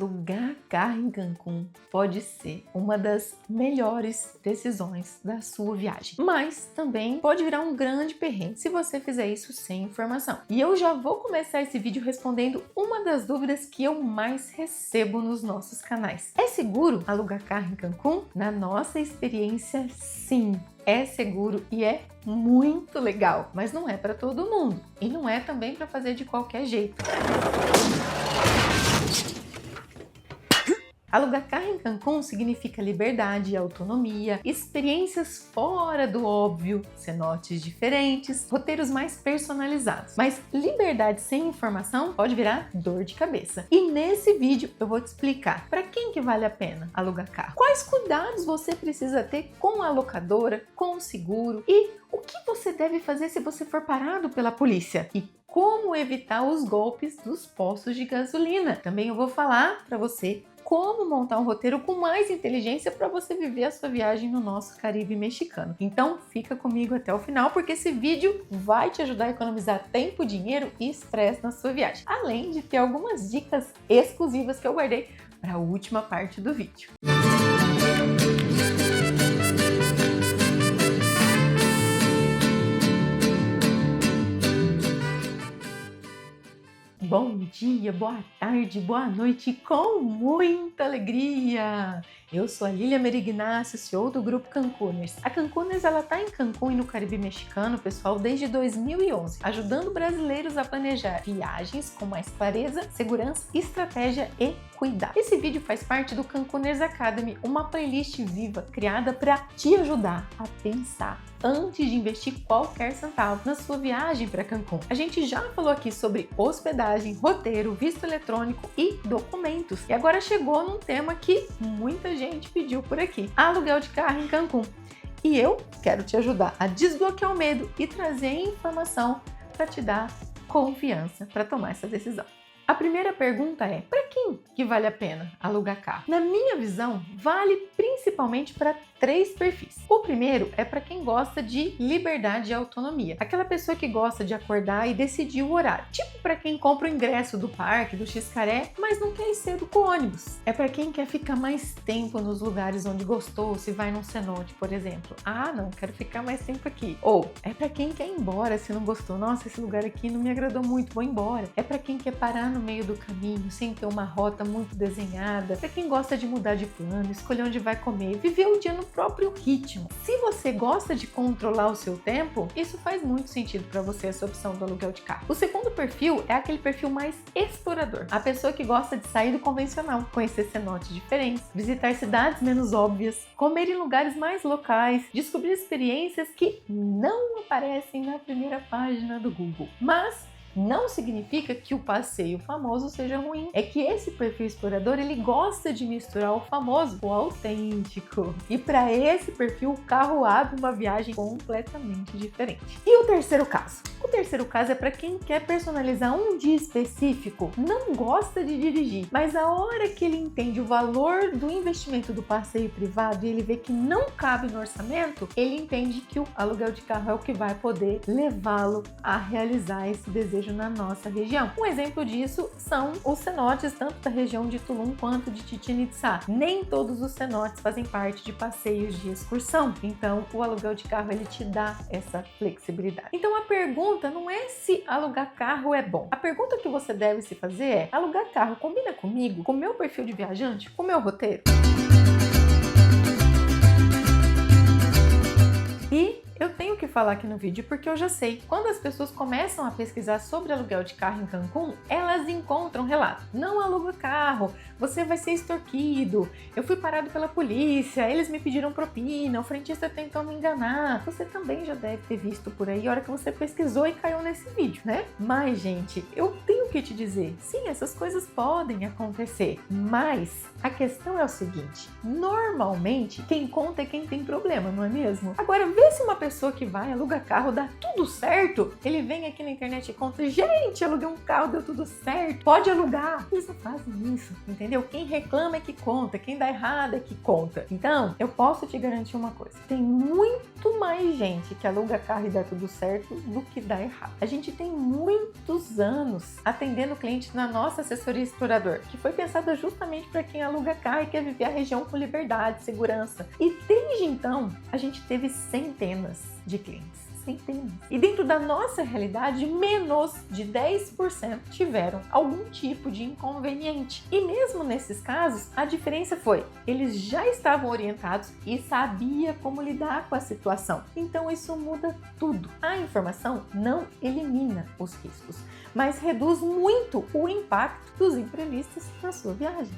Alugar carro em Cancún pode ser uma das melhores decisões da sua viagem, mas também pode virar um grande perrengue se você fizer isso sem informação. E eu já vou começar esse vídeo respondendo uma das dúvidas que eu mais recebo nos nossos canais. É seguro alugar carro em Cancún? Na nossa experiência, sim. É seguro e é muito legal, mas não é para todo mundo e não é também para fazer de qualquer jeito. Alugar carro em Cancún significa liberdade, autonomia, experiências fora do óbvio, cenotes diferentes, roteiros mais personalizados. Mas liberdade sem informação pode virar dor de cabeça. E nesse vídeo eu vou te explicar para quem que vale a pena alugar carro. Quais cuidados você precisa ter com a locadora, com o seguro e o que você deve fazer se você for parado pela polícia. E como evitar os golpes dos postos de gasolina. Também eu vou falar para você como montar um roteiro com mais inteligência para você viver a sua viagem no nosso Caribe mexicano. Então fica comigo até o final, porque esse vídeo vai te ajudar a economizar tempo, dinheiro e estresse na sua viagem. Além de ter algumas dicas exclusivas que eu guardei para a última parte do vídeo. Bom dia, boa tarde, boa noite, com muita alegria! Eu sou a Lilia Merignacio, CEO do Grupo Cancuners. A Cancuners está em Cancún e no Caribe mexicano, pessoal, desde 2011, ajudando brasileiros a planejar viagens com mais clareza, segurança, estratégia e cuidado. Esse vídeo faz parte do Cancuners Academy, uma playlist viva criada para te ajudar a pensar antes de investir qualquer centavo na sua viagem para Cancún. A gente já falou aqui sobre hospedagem, roteiro, visto eletrônico e documentos. E agora chegou num tema que muita gente pediu por aqui: aluguel de carro em Cancún. E eu quero te ajudar a desbloquear o medo e trazer informação para te dar confiança para tomar essa decisão. A primeira pergunta é: para quem que vale a pena alugar carro? Na minha visão, vale principalmente para 3 perfis. O primeiro é para quem gosta de liberdade e autonomia. Aquela pessoa que gosta de acordar e decidir o horário. Tipo para quem compra o ingresso do parque, do Xcaré, mas não quer ir cedo com o ônibus. É para quem quer ficar mais tempo nos lugares onde gostou, se vai num cenote, por exemplo. Ah, não, quero ficar mais tempo aqui. Ou é para quem quer ir embora se não gostou. Nossa, esse lugar aqui não me agradou muito, vou embora. É para quem quer parar no meio do caminho, sem ter uma rota muito desenhada. Para quem gosta de mudar de plano, escolher onde vai comer, viver o dia no próprio ritmo. Se você gosta de controlar o seu tempo, isso faz muito sentido para você, essa opção do aluguel de carro. O segundo perfil é aquele perfil mais explorador, a pessoa que gosta de sair do convencional, conhecer cenotes diferentes, visitar cidades menos óbvias, comer em lugares mais locais, descobrir experiências que não aparecem na primeira página do Google. Mas não significa que o passeio famoso seja ruim. É que esse perfil explorador, ele gosta de misturar o famoso com o autêntico. E para esse perfil, o carro abre uma viagem completamente diferente. E o terceiro caso? O terceiro caso é para quem quer personalizar um dia específico, não gosta de dirigir, mas a hora que ele entende o valor do investimento do passeio privado e ele vê que não cabe no orçamento, ele entende que o aluguel de carro é o que vai poder levá-lo a realizar esse desejo na nossa região. Um exemplo disso são os cenotes, tanto da região de Tulum quanto de Chichén Itzá. Nem todos os cenotes fazem parte de passeios de excursão, então o aluguel de carro ele te dá essa flexibilidade. Então a pergunta não é se alugar carro é bom. A pergunta que você deve se fazer é: alugar carro combina comigo, com o meu perfil de viajante, com o meu roteiro? E eu tenho que falar aqui no vídeo porque eu já sei. Quando as pessoas começam a pesquisar sobre aluguel de carro em Cancún, elas encontram relatos: não aluga carro, você vai ser extorquido, eu fui parado pela polícia, eles me pediram propina, o frentista tentou me enganar. Você também já deve ter visto por aí a hora que você pesquisou e caiu nesse vídeo, né? Mas, gente, eu tenho que te dizer, sim, essas coisas podem acontecer, mas a questão é o seguinte: normalmente quem conta é quem tem problema, não é mesmo? Agora, vê se uma pessoa que vai, aluga carro, dá tudo certo, ele vem aqui na internet e conta: gente, aluguei um carro, deu tudo certo, pode alugar. Eles não fazem isso, entendeu? Quem reclama é que conta, quem dá errado é que conta. Então, eu posso te garantir uma coisa: tem muito mais gente que aluga carro e dá tudo certo do que dá errado. A gente tem muitos anos, até atendendo o cliente na nossa assessoria explorador, que foi pensada justamente para quem aluga carro e quer viver a região com liberdade, segurança. E desde então, a gente teve centenas de clientes. Centenas. E dentro da nossa realidade, menos de 10% tiveram algum tipo de inconveniente. E mesmo nesses casos, a diferença foi, eles já estavam orientados e sabiam como lidar com a situação. Então isso muda tudo. A informação não elimina os riscos, mas reduz muito o impacto dos imprevistos na sua viagem.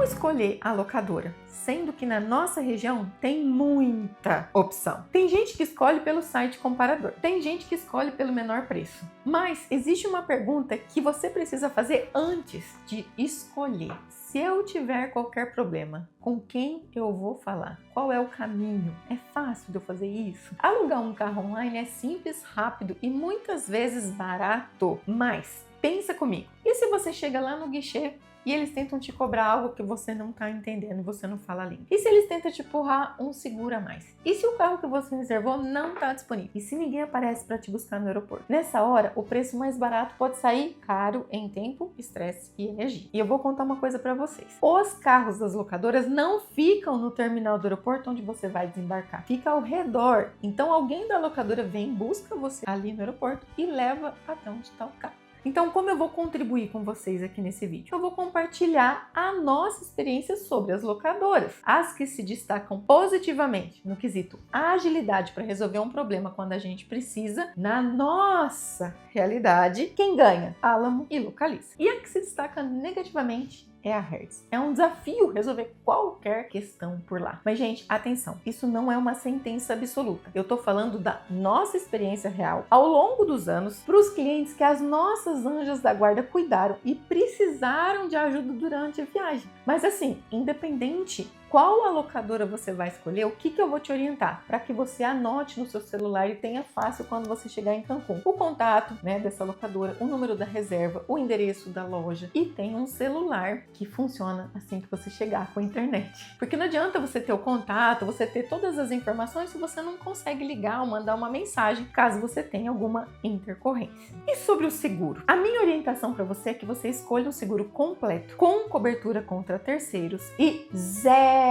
Escolher a locadora, sendo que na nossa região tem muita opção. Tem gente que escolhe pelo site comparador, tem gente que escolhe pelo menor preço, mas existe uma pergunta que você precisa fazer antes de escolher. Se eu tiver qualquer problema, com quem eu vou falar? Qual é o caminho? É fácil de eu fazer isso? Alugar um carro online é simples, rápido e muitas vezes barato, mas pensa comigo, e se você chega lá no guichê e eles tentam te cobrar algo que você não está entendendo e você não fala a língua? E se eles tentam te empurrar um seguro a mais? E se o carro que você reservou não está disponível? E se ninguém aparece para te buscar no aeroporto? Nessa hora, o preço mais barato pode sair caro em tempo, estresse e energia. E eu vou contar uma coisa para vocês. Os carros das locadoras não ficam no terminal do aeroporto onde você vai desembarcar. Fica ao redor. Então alguém da locadora vem, busca você ali no aeroporto e leva até onde está o carro. Então, como eu vou contribuir com vocês aqui nesse vídeo? Eu vou compartilhar a nossa experiência sobre as locadoras. As que se destacam positivamente no quesito agilidade para resolver um problema quando a gente precisa, na nossa realidade, quem ganha? Alamo e Localiza. E a que se destaca negativamente é a Hertz. É um desafio resolver qualquer questão por lá. Mas, gente, atenção, isso não é uma sentença absoluta. Eu tô falando da nossa experiência real ao longo dos anos para os clientes que as nossas anjas da guarda cuidaram e precisaram de ajuda durante a viagem. Mas assim, independente qual a locadora você vai escolher, o que eu vou te orientar para que você anote no seu celular e tenha fácil quando você chegar em Cancún. O contato, dessa locadora, o número da reserva, o endereço da loja e tem um celular que funciona assim que você chegar com a internet. Porque não adianta você ter o contato, você ter todas as informações se você não consegue ligar ou mandar uma mensagem caso você tenha alguma intercorrência. E sobre o seguro? A minha orientação para você é que você escolha um seguro completo, com cobertura contra terceiros e zero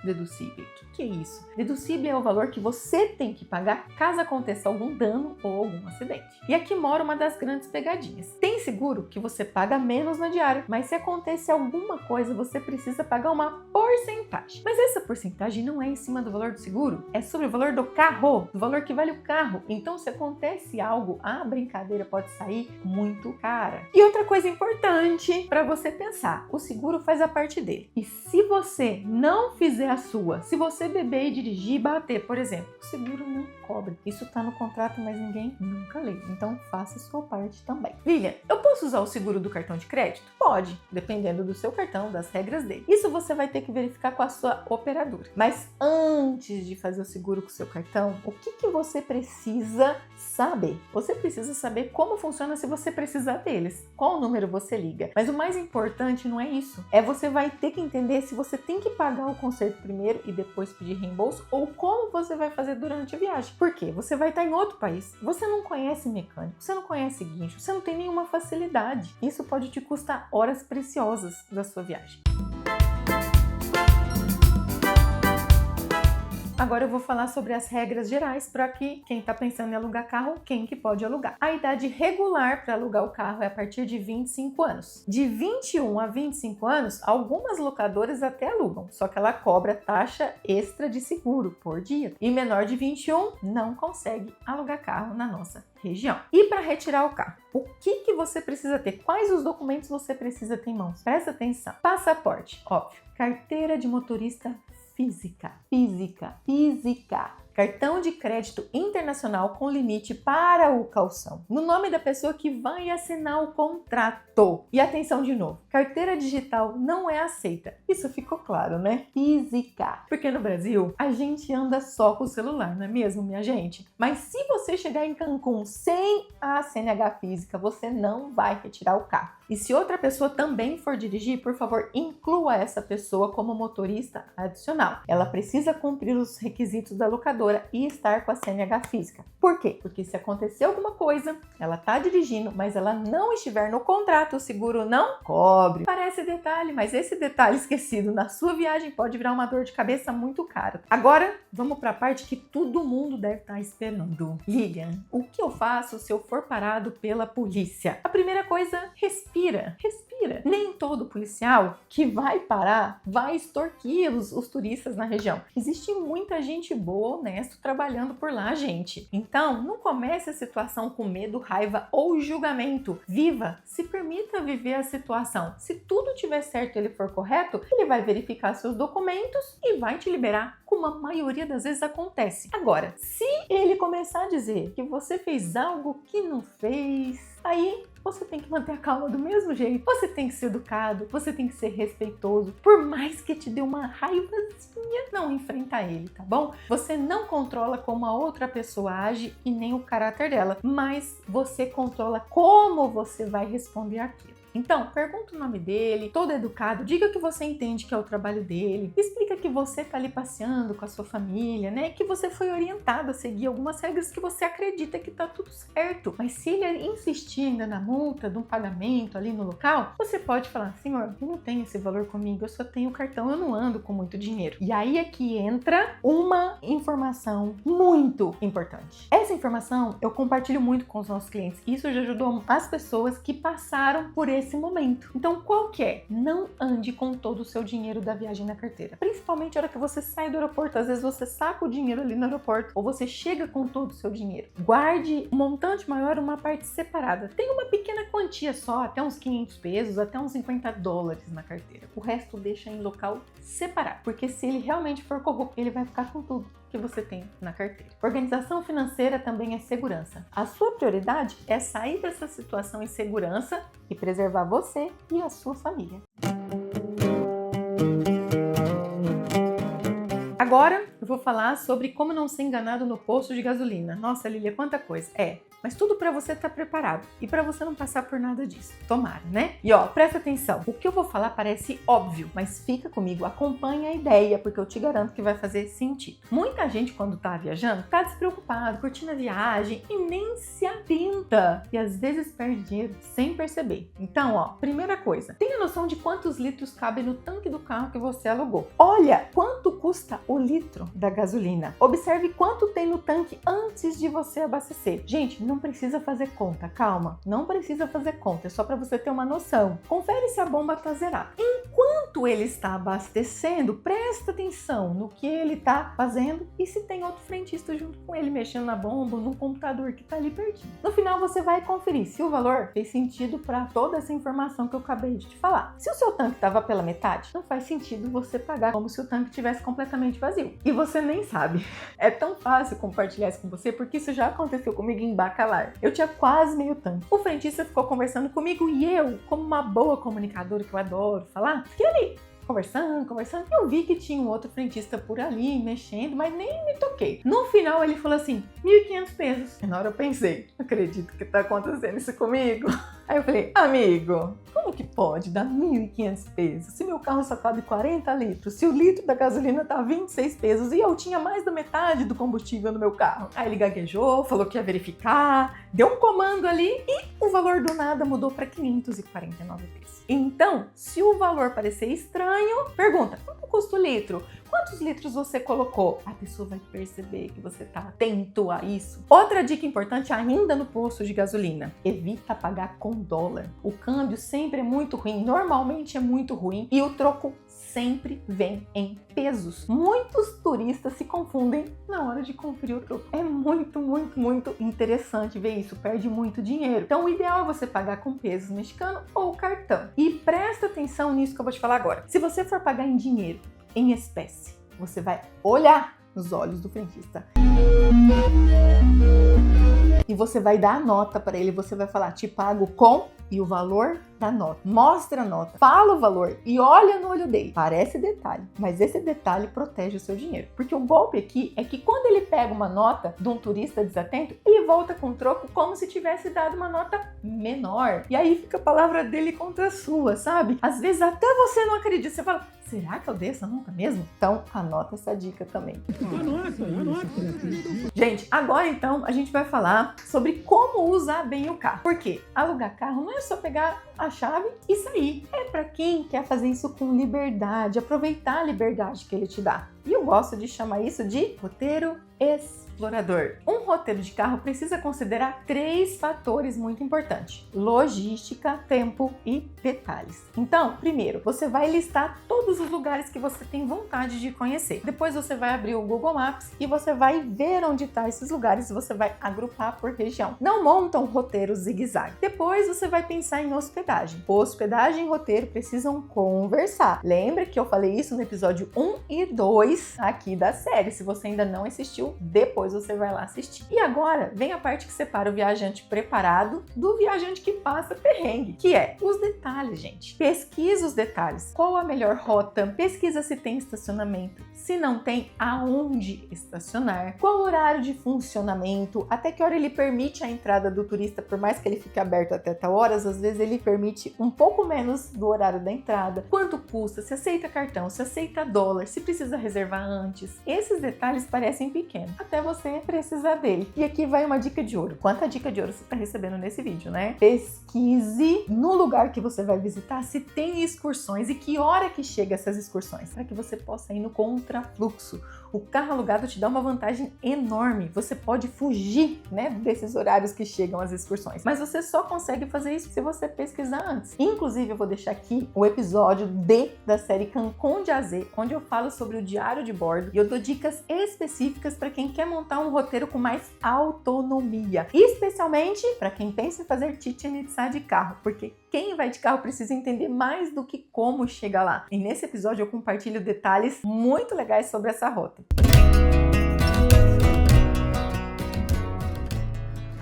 deducível. O que é isso? Deducível é o valor que você tem que pagar caso aconteça algum dano ou algum acidente. E aqui mora uma das grandes pegadinhas. Tem seguro que você paga menos na diária, mas se acontecer alguma coisa, você precisa pagar uma porcentagem. Mas essa porcentagem não é em cima do valor do seguro, é sobre o valor do carro, do valor que vale o carro. Então, se acontece algo, a brincadeira pode sair muito cara. E outra coisa importante para você pensar, o seguro faz a parte dele. E se você não fizer a sua, se você beber e dirigir e bater, por exemplo, o seguro não cobre. Isso tá no contrato, mas ninguém nunca lê. Então faça a sua parte também. Lilian, eu posso usar o seguro do cartão de crédito? Pode, dependendo do seu cartão, das regras dele. Isso você vai ter que verificar com a sua operadora. Mas antes de fazer o seguro com o seu cartão, o que você precisa saber? Você precisa saber como funciona se você precisar deles. Qual número você liga? Mas o mais importante não é isso. Você vai ter que entender se você tem que pagar o conserto primeiro e depois pedir reembolso ou como você vai fazer durante a viagem. Por quê? Você vai estar em outro país, você não conhece mecânico, você não conhece guincho, você não tem nenhuma facilidade. Isso pode te custar horas preciosas da sua viagem. Agora eu vou falar sobre as regras gerais para que quem está pensando em alugar carro, quem que pode alugar. A idade regular para alugar o carro é a partir de 25 anos. De 21 a 25 anos, algumas locadoras até alugam, só que ela cobra taxa extra de seguro por dia. E menor de 21 não consegue alugar carro na nossa região. E para retirar o carro, o que você precisa ter? Quais os documentos você precisa ter em mãos? Presta atenção. Passaporte, óbvio. Carteira de motorista física. Cartão de crédito internacional com limite para o calção, no nome da pessoa que vai assinar o contrato. E atenção de novo, carteira digital não é aceita. Isso ficou claro, né? Física. Porque no Brasil, a gente anda só com o celular, não é mesmo, minha gente? Mas se você chegar em Cancún sem a CNH física, você não vai retirar o carro. E se outra pessoa também for dirigir, por favor, inclua essa pessoa como motorista adicional. Ela precisa cumprir os requisitos da locadora operadora e estar com a CNH física. Por quê? Porque se acontecer alguma coisa, ela tá dirigindo, mas ela não estiver no contrato, o seguro não cobre. Parece detalhe, mas esse detalhe esquecido na sua viagem pode virar uma dor de cabeça muito cara. Agora, vamos para a parte que todo mundo deve estar esperando. Lilian, o que eu faço se eu for parado pela polícia? A primeira coisa, respira. Respira. Nem todo policial que vai parar vai extorquir os turistas na região. Existe muita gente boa, honesta, trabalhando por lá, gente. Então, não comece a situação com medo, raiva ou julgamento. Viva, se permita viver a situação. Se tudo estiver certo e ele for correto, ele vai verificar seus documentos e vai te liberar, como a maioria das vezes acontece. Agora, se ele começar a dizer que você fez algo que não fez, aí você tem que manter a calma do mesmo jeito. Você tem que ser educado, você tem que ser respeitoso. Por mais que te dê uma raivazinha, não enfrenta ele, tá bom? Você não controla como a outra pessoa age e nem o caráter dela, mas você controla como você vai responder aquilo. Então, pergunta o nome dele, todo educado, diga que você entende que é o trabalho dele, explica que você tá ali passeando com a sua família, né? Que você foi orientado a seguir algumas regras que você acredita que tá tudo certo. Mas se ele insistir ainda na multa, de um pagamento ali no local, você pode falar, senhor, eu não tenho esse valor comigo, eu só tenho cartão, eu não ando com muito dinheiro. E aí é que entra uma informação muito importante. Essa informação eu compartilho muito com os nossos clientes. Isso já ajudou as pessoas que passaram por esse momento. Então, qual que é? Não ande com todo o seu dinheiro da viagem na carteira. Principalmente a hora que você sai do aeroporto. Às vezes você saca o dinheiro ali no aeroporto ou você chega com todo o seu dinheiro. Guarde um montante maior, uma parte separada. Tem uma pequena quantia só, até uns 500 pesos, até uns 50 dólares na carteira. O resto deixa em local separado. Porque se ele realmente for corrupto, ele vai ficar com tudo que você tem na carteira. Organização financeira também é segurança. A sua prioridade é sair dessa situação em segurança e preservar você e a sua família. Agora eu vou falar sobre como não ser enganado no posto de gasolina. Nossa, Lília, quanta coisa. Mas tudo para você estar preparado e para você não passar por nada disso. Tomara, né? E ó, presta atenção. O que eu vou falar parece óbvio, mas fica comigo, acompanha a ideia, porque eu te garanto que vai fazer sentido. Muita gente, quando tá viajando, tá despreocupado, curtindo a viagem e nem se atenta. E às vezes perde dinheiro sem perceber. Então, ó, primeira coisa, tenha noção de quantos litros cabem no tanque do carro que você alugou. Olha quanto custa o litro da gasolina. Observe quanto tem no tanque antes de você abastecer. Gente, não precisa fazer conta, calma. Não precisa fazer conta, é só para você ter uma noção. Confere se a bomba está zerada. Enquanto ele está abastecendo, presta atenção no que ele está fazendo e se tem outro frentista junto com ele, mexendo na bomba, no computador que está ali pertinho. No final, você vai conferir se o valor fez sentido para toda essa informação que eu acabei de te falar. Se o seu tanque estava pela metade, não faz sentido você pagar como se o tanque estivesse completamente vazio. E você nem sabe. É tão fácil compartilhar isso com você, porque isso já aconteceu comigo em Bacalar. Eu tinha quase meio tanque. O frentista ficou conversando comigo e eu, como uma boa comunicadora que eu adoro falar, fiquei ali conversando. Eu vi que tinha um outro frentista por ali, mexendo, mas nem me toquei. No final, ele falou assim, 1.500 pesos. E na hora eu pensei, não acredito que tá acontecendo isso comigo. Aí eu falei, amigo, como que pode dar 1.500 pesos? Se meu carro só cabe 40 litros, se o litro da gasolina tá 26 pesos e eu tinha mais da metade do combustível no meu carro. Aí ele gaguejou, falou que ia verificar, deu um comando ali e o valor do nada mudou para 549 pesos. Então, se o valor parecer estranho, pergunta, quanto custa o litro? Quantos litros você colocou? A pessoa vai perceber que você está atento a isso. Outra dica importante ainda no posto de gasolina. Evita pagar com dólar. O câmbio sempre é muito ruim, normalmente é muito ruim e o troco sempre vem em pesos. Muitos turistas se confundem na hora de conferir o troco. É muito interessante ver isso, perde muito dinheiro. Então o ideal é você pagar com pesos mexicano ou cartão. E presta atenção nisso que eu vou te falar agora. Se você for pagar em dinheiro, em espécie, você vai olhar nos olhos do frentista e você vai dar a nota para ele, você vai falar, te pago com, e o valor da nota. Mostra a nota, fala o valor e olha no olho dele. Parece detalhe, mas esse detalhe protege o seu dinheiro. Porque o golpe aqui é que quando ele pega uma nota de um turista desatento, ele volta com o troco como se tivesse dado uma nota menor. E aí fica a palavra dele contra a sua, sabe? Às vezes até você não acredita, você fala, será que eu dei essa nota mesmo? Então anota essa dica também. Anota. Gente, agora então a gente vai falar sobre como usar bem o carro. Porque alugar carro não é só pegar a chave e sair. É para quem quer fazer isso com liberdade, aproveitar a liberdade que ele te dá. E eu gosto de chamar isso de roteiro explorador. Um roteiro de carro precisa considerar 3 fatores muito importantes: logística, tempo e detalhes. Então, primeiro, você vai listar todos os lugares que você tem vontade de conhecer. Depois você vai abrir o Google Maps e você vai ver onde estão esses lugares e você vai agrupar por região. Não monta um roteiro zigue-zague. Depois você vai pensar em hospedagem. Hospedagem e roteiro precisam conversar. Lembra que eu falei isso no episódio 1 e 2 aqui da série. Se você ainda não assistiu, depois você vai lá assistir. E agora vem a parte que separa o viajante preparado do viajante que passa perrengue, que é os detalhes, gente. Pesquisa os detalhes. Qual a melhor rota? Pesquisa se tem estacionamento. Se não tem, aonde estacionar? Qual o horário de funcionamento? Até que hora ele permite a entrada do turista, por mais que ele fique aberto até tal horas, às vezes ele permite um pouco menos do horário da entrada. Quanto custa? Se aceita cartão? Se aceita dólar? Se precisa reservar antes? Esses detalhes parecem pequenos, até você precisar dele. E aqui vai uma dica de ouro. Quanta dica de ouro você está recebendo nesse vídeo, né? Pesquise no lugar que você vai visitar se tem excursões e que hora que chega essas excursões, para que você possa ir no contrafluxo. O carro alugado te dá uma vantagem enorme. Você pode fugir, né, desses horários que chegam as excursões. Mas você só consegue fazer isso se você pesquisar antes. Inclusive, eu vou deixar aqui o episódio D da série Cancún de A a Z, onde eu falo sobre o diário de bordo e eu dou dicas específicas para quem quer montar um roteiro com mais autonomia. Especialmente para quem pensa em fazer Chichén Itzá de carro, porque quem vai de carro precisa entender mais do que como chegar lá. E nesse episódio eu compartilho detalhes muito legais sobre essa rota.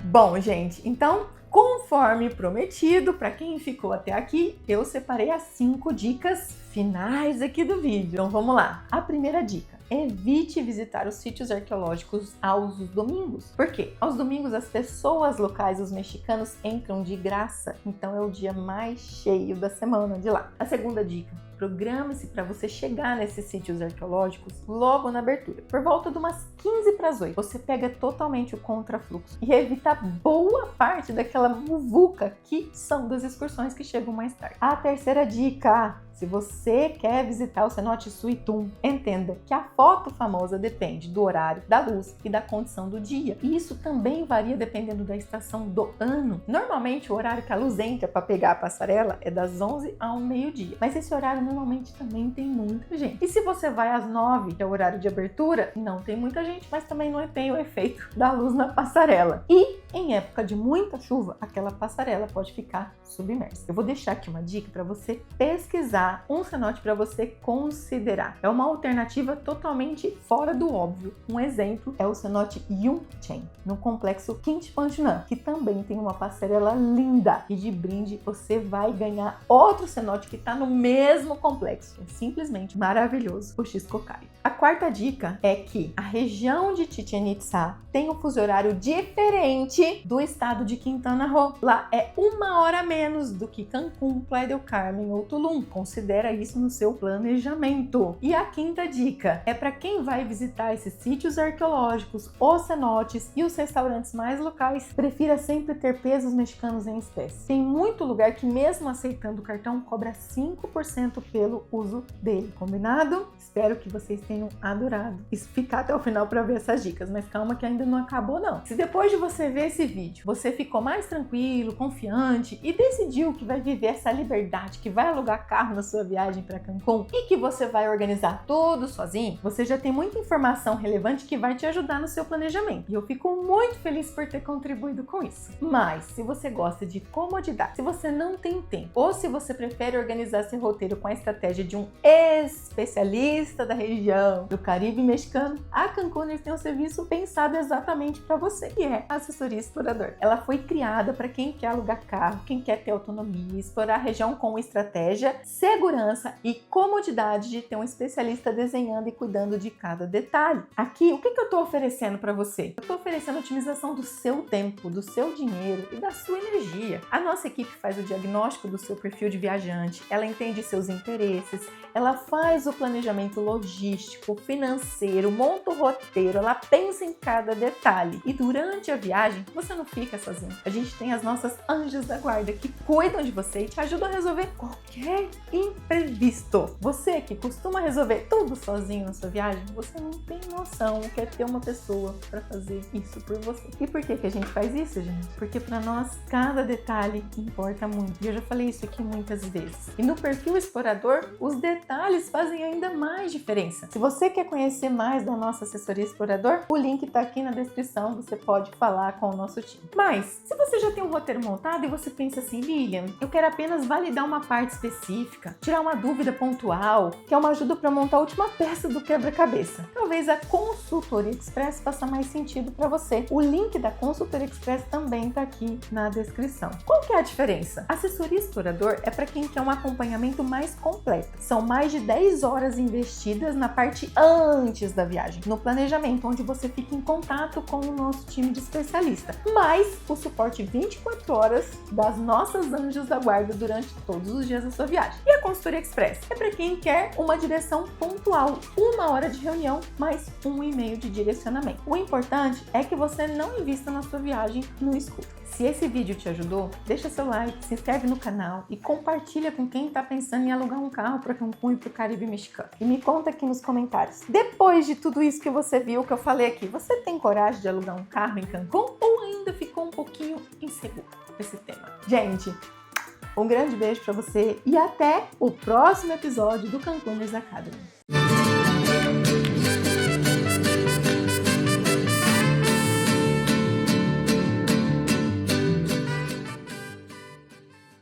Bom, gente, então, conforme prometido, para quem ficou até aqui, eu separei as 5 dicas finais aqui do vídeo. Então vamos lá. A primeira dica: evite visitar os sítios arqueológicos aos domingos. Por quê? Aos domingos as pessoas locais, os mexicanos, entram de graça. Então é o dia mais cheio da semana de lá. A segunda dica: programe-se para você chegar nesses sítios arqueológicos logo na abertura. Por volta de umas 15 para as 8, você pega totalmente o contrafluxo e evita boa parte daquela muvuca que são das excursões que chegam mais tarde. A terceira dica: se você quer visitar o cenote Suitum, entenda que a foto famosa depende do horário, da luz e da condição do dia. E isso também varia dependendo da estação do ano. Normalmente o horário que a luz entra para pegar a passarela é das 11 ao meio-dia. Mas esse horário normalmente também tem muita gente. E se você vai às 9, que é o horário de abertura, não tem muita gente, mas também não tem o efeito da luz na passarela. E em época de muita chuva, aquela passarela pode ficar submersa. Eu vou deixar aqui uma dica para você pesquisar um cenote para você considerar. É uma alternativa totalmente fora do óbvio. Um exemplo é o cenote Yuncheng, no complexo Quintipanchunan, que também tem uma passarela linda. E de brinde você vai ganhar outro cenote que está no mesmo complexo. É simplesmente maravilhoso, o Xcocayo. A quarta dica é que a região de Chichén Itzá tem um fuso horário diferente do estado de Quintana Roo. Lá é 1 hora menos do que Cancún, Playa del Carmen ou Tulum. Considera isso no seu planejamento. E a quinta dica é para quem vai visitar esses sítios arqueológicos, os cenotes e os restaurantes mais locais, prefira sempre ter pesos mexicanos em espécie. Tem muito lugar que, mesmo aceitando o cartão, cobra 5% pelo uso dele. Combinado? Espero que vocês tenham adorado ficar até o final para ver essas dicas, mas calma que ainda não acabou não. Se depois de você ver esse vídeo, você ficou mais tranquilo, confiante e decidiu que vai viver essa liberdade, que vai alugar carro na sua viagem para Cancún e que você vai organizar tudo sozinho, você já tem muita informação relevante que vai te ajudar no seu planejamento. E eu fico muito feliz por ter contribuído com isso. Mas, se você gosta de comodidade, se você não tem tempo, ou se você prefere organizar seu roteiro com a estratégia de um especialista da região do Caribe mexicano, a Cancúners tem um serviço pensado exatamente para você, que é a assessoria explorador. Ela foi criada para quem quer alugar carro, quem quer ter autonomia, explorar a região com estratégia, segurança e comodidade de ter um especialista desenhando e cuidando de cada detalhe. Aqui, o que eu estou oferecendo para você? Eu estou oferecendo a otimização do seu tempo, do seu dinheiro e da sua energia. A nossa equipe faz o diagnóstico do seu perfil de viajante, ela entende seus interesses, ela faz o planejamento logístico, financeiro, monta o roteiro, ela pensa em cada detalhe. E durante a viagem, você não fica sozinho. A gente tem as nossas anjos da guarda que cuidam de você e te ajudam a resolver qualquer imprevisto. Você que costuma resolver tudo sozinho na sua viagem, você não tem noção o que é ter uma pessoa para fazer isso por você. E por que a gente faz isso, gente? Porque para nós, cada detalhe importa muito. E eu já falei isso aqui muitas vezes. E no perfil explorador, os detalhes fazem ainda mais diferença. Se você quer conhecer mais da nossa assessoria explorador, o link está aqui na descrição, você pode falar com o nosso time. Mas, se você já tem um roteiro montado e você pensa assim, Lilian, eu quero apenas validar uma parte específica, tirar uma dúvida pontual, que é uma ajuda para montar a última peça do quebra-cabeça. Talvez a Consultoria Express faça mais sentido para você. O link da Consultoria Express também está aqui na descrição. Qual que é a diferença? A assessoria explorador é para quem quer um acompanhamento mais completo. São mais de 10 horas investidas na parte antes da viagem, no planejamento, onde você fica em contato com o nosso time de especialista, mais o suporte 24 horas das nossas anjos da guarda durante todos os dias da sua viagem. E a Consultoria Express é para quem quer uma direção pontual, 1 hora de reunião mais 1 e-mail de direcionamento. O importante é que você não invista na sua viagem no escuro. Se esse vídeo te ajudou, deixa seu like, se inscreve no canal e compartilha com quem está pensando em alugar um carro para Cancún e para o Caribe mexicano. E me conta aqui nos comentários. Depois de tudo isso que você viu, que eu falei aqui, você tem coragem de alugar um carro em Cancún ou ainda ficou um pouquinho inseguro com esse tema? Gente, um grande beijo para você e até o próximo episódio do Cancúners Academy.